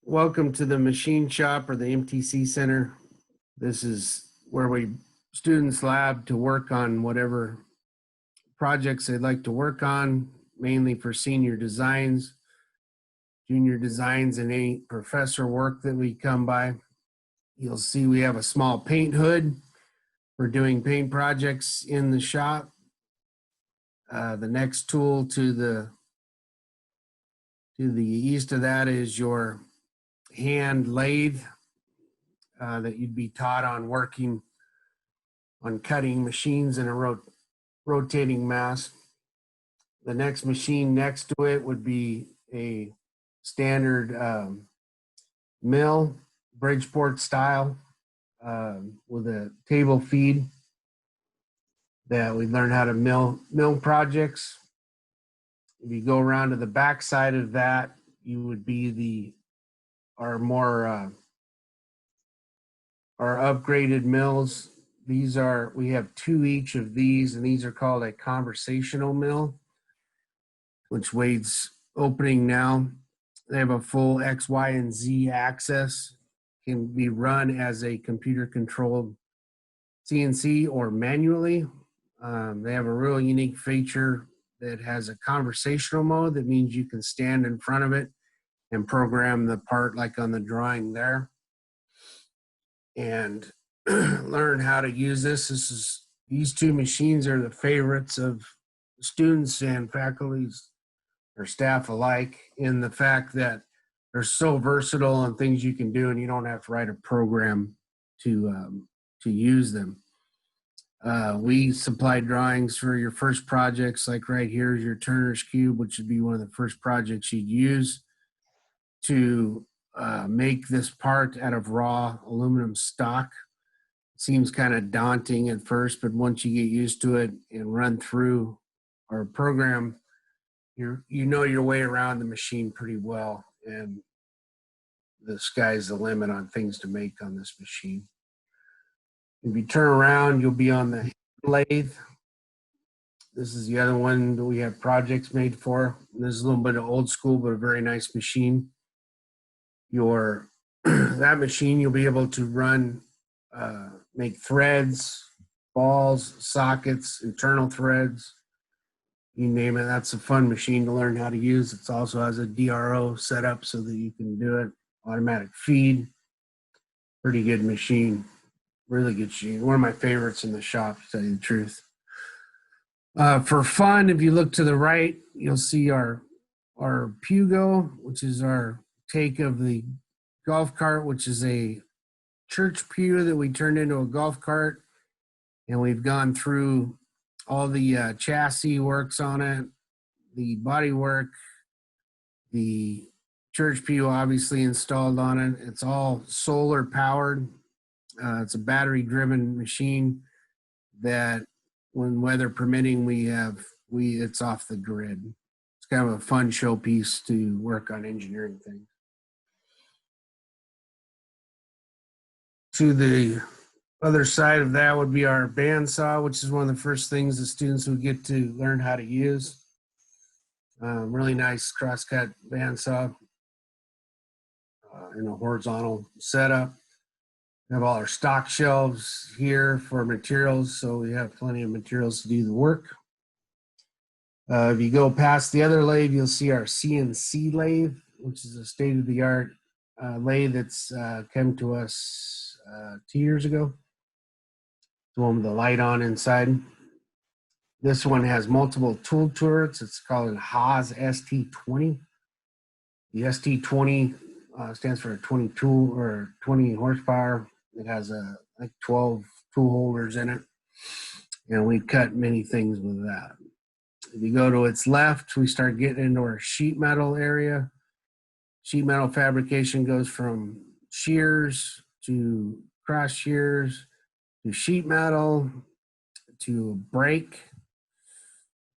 Welcome to the machine shop or the MTC Center. This is where students lab to work on whatever projects they'd like to work on, mainly for senior designs, junior designs, and any professor work that we come by. You'll see we have a small paint hood for doing paint projects in the shop. The next tool to the east of that is your hand lathe that you'd be taught on working on cutting machines in a rotating mass. The next machine next to it would be a standard mill, Bridgeport style, with a table feed that we learn how to mill projects. If you go around to the back side of that, you would be our upgraded mills. We have two each of these, and these are called a conversational mill, which Wade's opening now. They have a full X, Y, and Z access, can be run as a computer controlled CNC or manually. They have a real unique feature that has a conversational mode. That means you can stand in front of it and program the part like on the drawing there and learn how to use this. These two machines are the favorites of students and faculties or staff alike, in the fact that they're so versatile on things you can do, and you don't have to write a program to use them. We supply drawings for your first projects, like right here is your Turner's Cube, which would be one of the first projects you'd use to make this part out of raw aluminum stock. It seems kind of daunting at first, but once you get used to it and run through our program, you know your way around the machine pretty well, and the sky's the limit on things to make on this machine. If you turn around, you'll be on the lathe. This is the other one that we have projects made for. This is a little bit of old school, but a very nice machine. That machine, you'll be able to run, make threads, balls, sockets, internal threads, you name it. That's a fun machine to learn how to use. It also has a DRO set up so that you can do it. Automatic feed. Pretty good machine. Really good machine. One of my favorites in the shop, to tell you the truth. For fun, if you look to the right, you'll see our Pugo, which is our take of the golf cart, which is a church pew that we turned into a golf cart. And we've gone through all the chassis works on it, the body work, the church pew obviously installed on it. It's all solar powered. It's a battery driven machine that, when weather permitting, it's off the grid. It's kind of a fun showpiece to work on engineering things. To the other side of that would be our bandsaw, which is one of the first things the students would get to learn how to use. Really nice crosscut bandsaw in a horizontal setup. We have all our stock shelves here for materials, so we have plenty of materials to do the work. If you go past the other lathe, you'll see our CNC lathe, which is a state-of-the-art lathe that's come to us 2 years ago. The one with the light on inside. This one has multiple tool turrets. It's called a Haas ST20. The ST20 stands for a 20 tool or 20 horsepower. It has like 12 tool holders in it, and we cut many things with that. If you go to its left, we start getting into our sheet metal area. Sheet metal fabrication goes from shears to cross shears to sheet metal to a brake.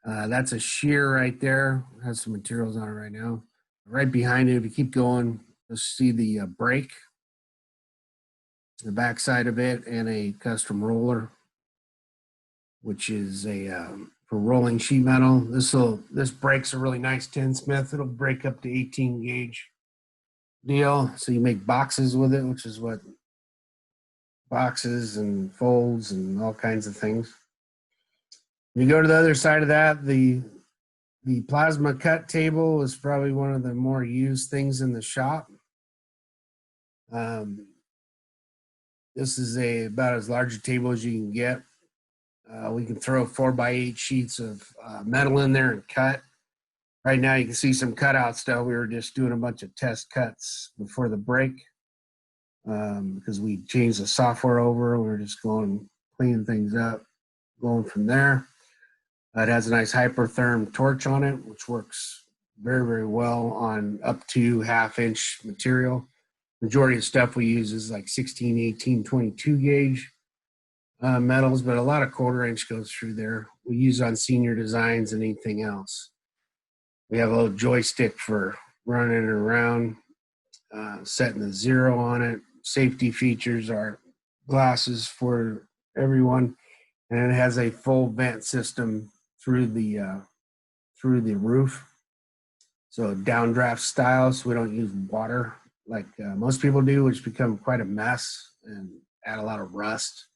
That's a shear right there. It has some materials on it right now. Right behind it, if you keep going, you'll see the brake, the back side of it, and a custom roller, which is for rolling sheet metal. This brake's a really nice 10 Smith. It'll break up to 18 gauge. deal. So you make boxes with it, which is what boxes and folds and all kinds of things. You go to the other side of that, the plasma cut table is probably one of the more used things in the shop. This is about as large a table as you can get. We can throw 4x8 sheets of metal in there and cut. Right now you can see some cutout stuff. We were just doing a bunch of test cuts before the break because we changed the software over and we're just going cleaning things up, going from there. It has a nice hypertherm torch on it, which works very, very well on up to 1/2-inch material. Majority of stuff we use is like 16, 18, 22 gauge metals, but a lot of 1/4-inch goes through there. We use on senior designs and anything else. We have a little joystick for running it around, setting the 0 on it. Safety features are glasses for everyone, and it has a full vent system through the roof. So downdraft style, so we don't use water like most people do, which become quite a mess and add a lot of rust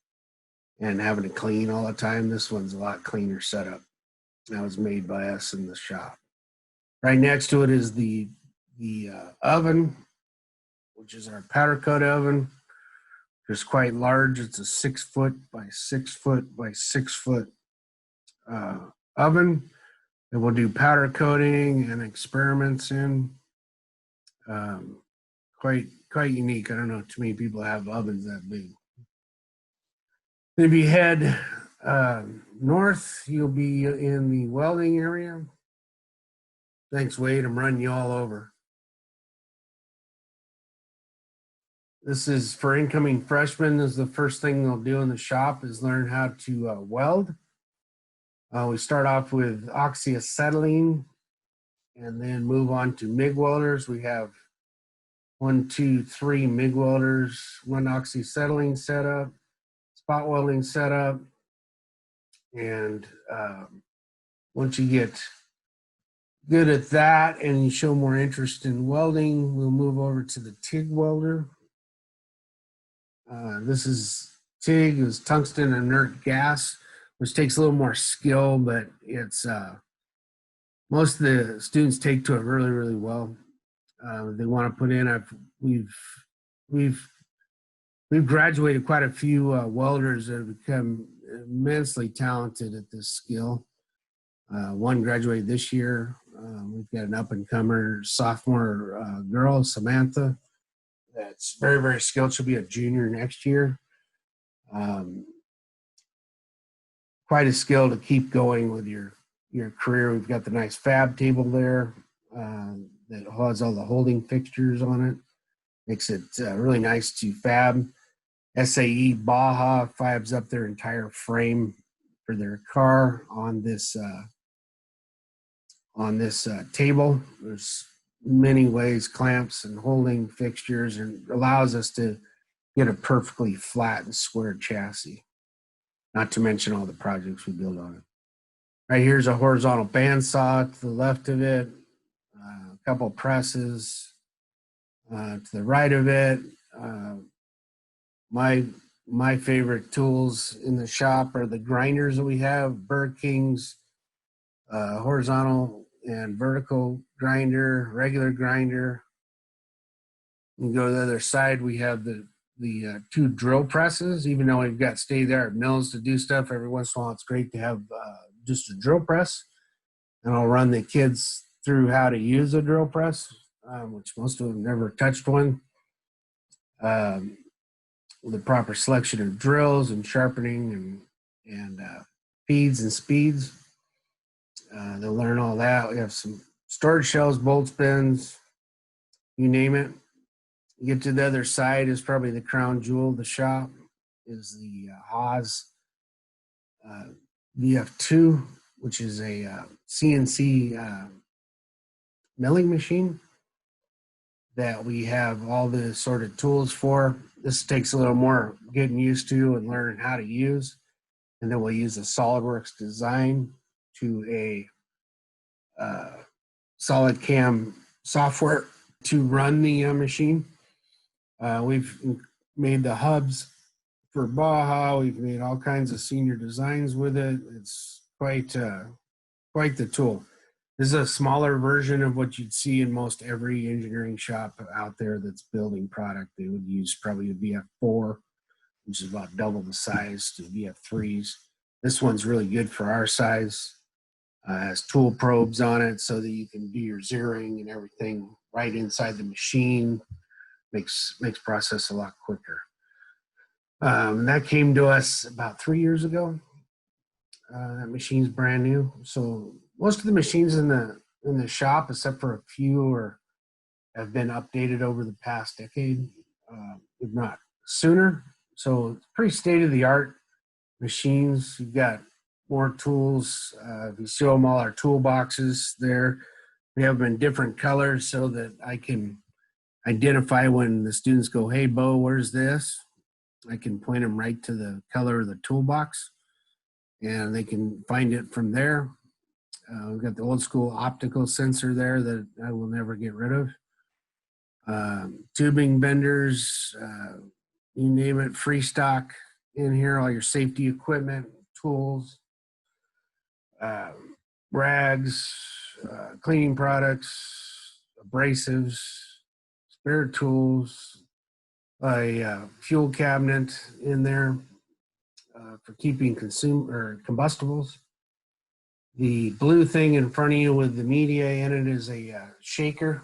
and having to clean all the time. This one's a lot cleaner setup. That was made by us in the shop. Right next to it is the oven, which is our powder coat oven. It's quite large. It's a 6 foot by 6 foot by 6 foot oven that we'll do powder coating and experiments in. Quite unique. I don't know too many people have ovens that big. If you head north, you'll be in the welding area. Thanks, Wade. I'm running you all over. This is for incoming freshmen. This is the first thing they'll do in the shop is learn how to weld. We start off with oxyacetylene and then move on to MIG welders. We have 1, 2, 3 MIG welders, 1 oxyacetylene setup, spot welding setup, and once you get good at that and you show more interest in welding, we'll move over to the TIG welder. This is TIG, is tungsten inert gas, which takes a little more skill, but it's most of the students take to it really, really well. They want to put in. We've graduated quite a few welders that have become immensely talented at this skill. One graduated this year. We've got an up-and-comer sophomore girl, Samantha, that's very, very skilled. She'll be a junior next year. Quite a skill to keep going with your career. We've got the nice fab table there that has all the holding fixtures on it. Makes it really nice to fab. SAE Baja fabs up their entire frame for their car on this table. There's many ways, clamps and holding fixtures, and allows us to get a perfectly flat and square chassis. Not to mention all the projects we build on it. Right here's a horizontal bandsaw to the left of it, a couple presses to the right of it. My favorite tools in the shop are the grinders that we have, Burr King's horizontal and vertical grinder, regular grinder. You go to the other side, we have the 2 drill presses. Even though we've got state-of-the-art mills to do stuff, every once in a while it's great to have just a drill press. And I'll run the kids through how to use a drill press, which most of them never touched one. With the proper selection of drills and sharpening and feeds and speeds. They'll learn all that. We have some storage shells, bolt spins, you name it. You get to the other side is probably the crown jewel of the shop, is the Haas VF2, which is a CNC milling machine that we have all the assorted tools for. This takes a little more getting used to and learning how to use. And then we'll use a SolidWorks design to a SolidCam software to run the machine. We've made the hubs for Baja. We've made all kinds of senior designs with it. It's quite the tool. This is a smaller version of what you'd see in most every engineering shop out there that's building product. They would use probably a VF4, which is about double the size to VF3s. This one's really good for our size. Has tool probes on it so that you can do your zeroing and everything right inside the machine. Makes process a lot quicker. That came to us about 3 years ago. That machine's brand new. So most of the machines in the shop, except for a few, have been updated over the past decade, if not sooner. So it's pretty state of the art machines. You've got more tools. If you show them all our toolboxes there, we have them in different colors so that I can identify when the students go, "Hey, Beau, where's this?" I can point them right to the color of the toolbox, and they can find it from there. We've got the old school optical sensor there that I will never get rid of. Tubing benders, you name it, free stock in here, all your safety equipment, tools, rags, cleaning products, abrasives, spare tools, a fuel cabinet in there for keeping combustibles. The blue thing in front of you with the media in it is a shaker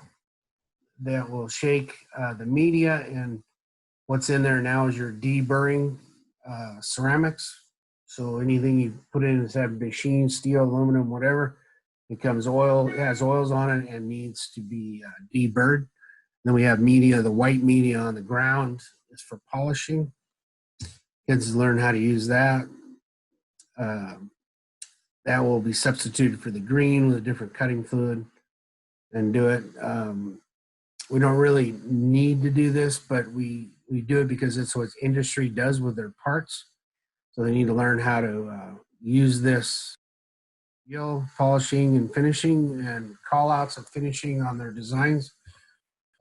that will shake the media, and what's in there now is your deburring ceramics. So anything you put in inside machine, steel, aluminum, whatever, becomes oil, it has oils on it and needs to be deburred. Then we have media, the white media on the ground is for polishing. Kids learn how to use that. That will be substituted for the green with a different cutting fluid and do it. We don't really need to do this, but we do it because it's what industry does with their parts. So they need to learn how to use this polishing and finishing and call outs of finishing on their designs.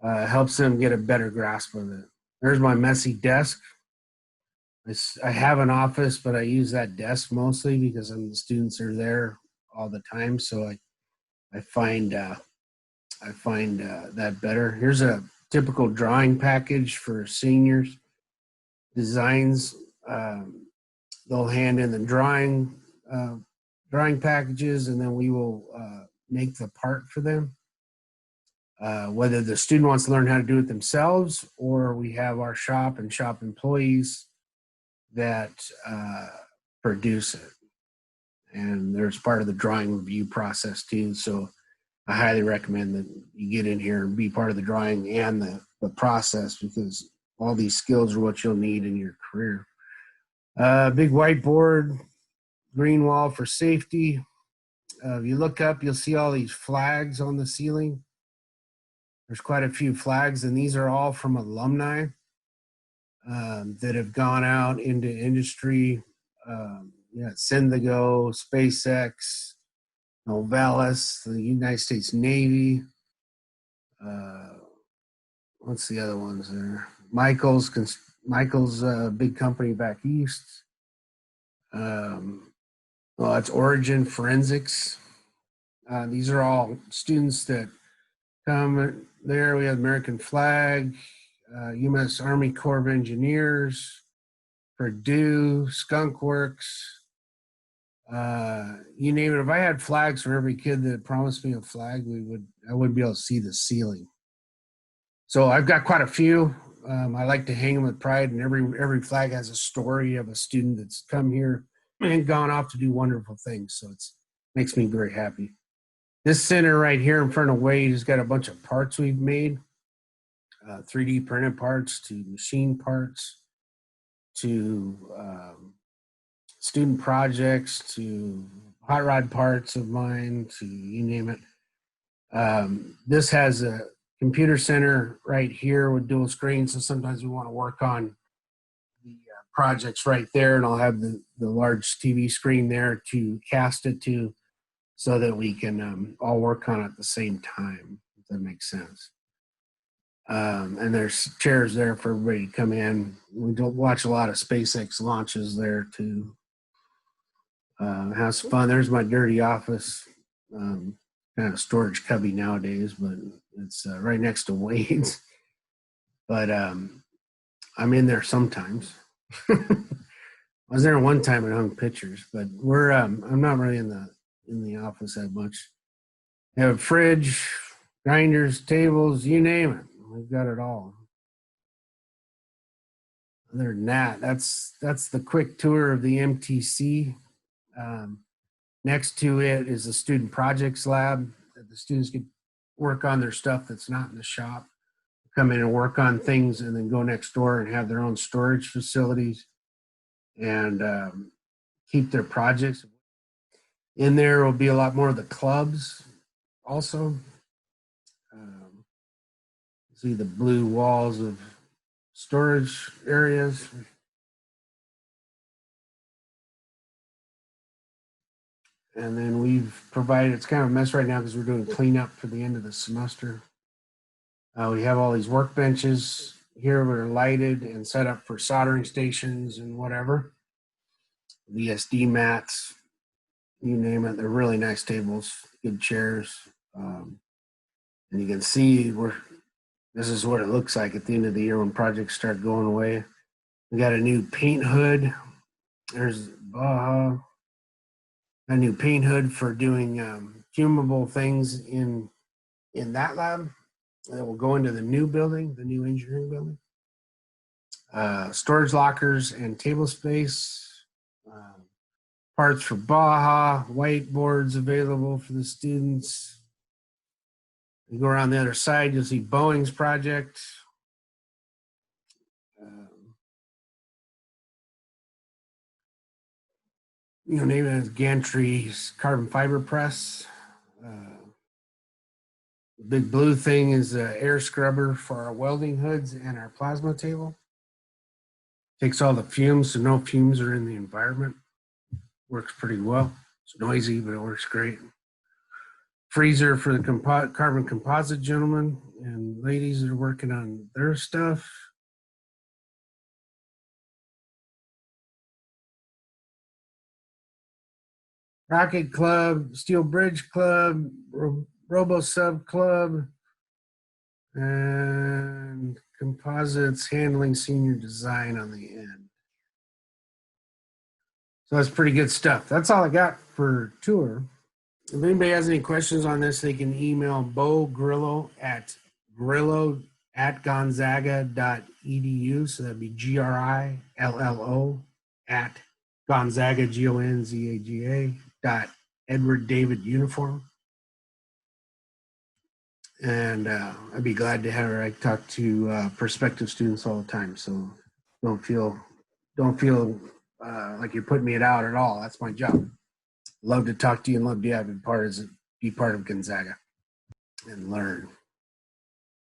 Helps them get a better grasp of it. There's my messy desk. I have an office, but I use that desk mostly because the students are there all the time. So I find that better. Here's a typical drawing package for seniors. Designs, they'll hand in the drawing packages, and then we will make the part for them. Whether the student wants to learn how to do it themselves, or we have our shop and shop employees that produce it. And there's part of the drawing review process too. So I highly recommend that you get in here and be part of the drawing and the process, because all these skills are what you'll need in your career. Big whiteboard, green wall for safety. If you look up, you'll see all these flags on the ceiling. There's quite a few flags, and these are all from alumni that have gone out into industry. Syndigo, SpaceX, Novelis, the United States Navy. What's the other ones there? Michael's big company back east. It's Origin Forensics. These are all students that come there. We have American flag, U.S. Army Corps of Engineers, Purdue, Skunk Works, you name it. If I had flags for every kid that promised me a flag, I wouldn't be able to see the ceiling. So I've got quite a few. I like to hang them with pride, and every flag has a story of a student that's come here and gone off to do wonderful things. So it makes me very happy. This center right here in front of Wade has got a bunch of parts we've made, 3D printed parts to machine parts to student projects to hot rod parts of mine to you name it. This has a computer center right here with dual screens, so sometimes we want to work on the projects right there, and I'll have the large TV screen there to cast it to, so that we can all work on it at the same time, if that makes sense. And there's chairs there for everybody to come in. We don't watch a lot of SpaceX launches there to have some fun. There's my dirty office, kind of storage cubby nowadays, but it's right next to Wade's. But I'm in there sometimes. I was there one time and hung pictures, but I'm not really in the office that much. We have a fridge, grinders, tables, you name it. We've got it all. Other than that, that's the quick tour of the MTC. Next to it is the student projects lab that the students can work on their stuff that's not in the shop, come in and work on things, and then go next door and have their own storage facilities and keep their projects. In there will be a lot more of the clubs also. See the blue walls of storage areas. And then we've provided, it's kind of a mess right now because we're doing cleanup for the end of the semester. We have all these workbenches here that are lighted and set up for soldering stations and whatever. VSD mats, you name it. They're really nice tables, good chairs. And you can see this is what it looks like at the end of the year when projects start going away. We got a new paint hood. There's a new paint hood for doing fumable things in that lab that will go into the new building, the new engineering building. Storage lockers and table space. Parts for Baja, whiteboards available for the students. You go around the other side, you'll see Boeing's project. Name it as Gantry's carbon fiber press. The big blue thing is an air scrubber for our welding hoods and our plasma table. Takes all the fumes, so no fumes are in the environment. Works pretty well. It's noisy, but it works great. Freezer for the carbon composite gentlemen and ladies that are working on their stuff. Rocket Club, Steel Bridge Club, Robo Sub Club, and Composites Handling Senior Design on the end. So that's pretty good stuff. That's all I got for tour. If anybody has any questions on this, they can email Beau Grillo at gonzaga.edu. So that'd be GRILLO at Gonzaga, GONZAGA Edward David Uniform. And I'd be glad to have her. I talk to prospective students all the time, so don't feel like you're putting me out at all. That's my job. Love to talk to you and love to be part of Gonzaga and learn.